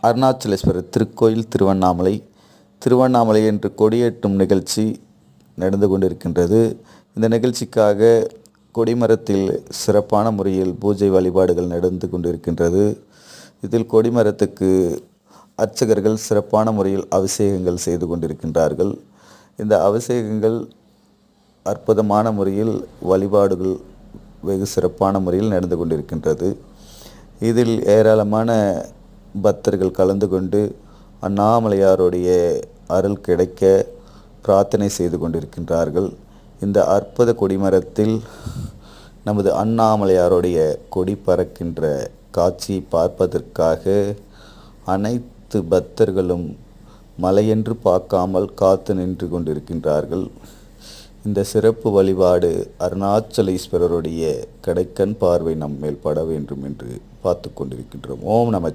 அருணாச்சலேஸ்வரர் திருக்கோயில் திருவண்ணாமலை. திருவண்ணாமலை என்று கொடியேற்றும் நிகழ்ச்சி நடந்து கொண்டிருக்கின்றது. இந்த நிகழ்ச்சிக்காக கொடிமரத்தில் சிறப்பான முறையில் பூஜை வழிபாடுகள் நடந்து கொண்டிருக்கின்றது. இதில் கொடிமரத்துக்கு அர்ச்சகர்கள் சிறப்பான முறையில் அபிஷேகங்கள் செய்து கொண்டிருக்கின்றார்கள். இந்த அபிஷேகங்கள் அற்புதமான முறையில் வழிபாடுகள் வெகு சிறப்பான முறையில் நடந்து கொண்டிருக்கின்றது. இதில் ஏராளமான பக்தர்கள் கலந்து கொண்டு அண்ணாமலையாருடைய அருள் கிடைக்க பிரார்த்தனை செய்து கொண்டிருக்கின்றார்கள். இந்த அற்புத கொடிமரத்தில் நமது அண்ணாமலையாருடைய கொடி பறக்கின்ற காட்சியை பார்ப்பதற்காக அனைத்து பக்தர்களும் மலையென்று பார்க்காமல் காத்து நின்று கொண்டிருக்கின்றார்கள். இந்த சிறப்பு வழிபாடு அருணாச்சலேஸ்வரருடைய கடைக்கண் பார்வை நம் மேல் பட வேண்டும் என்று பார்த்து கொண்டிருக்கின்றோம். ஓம் நம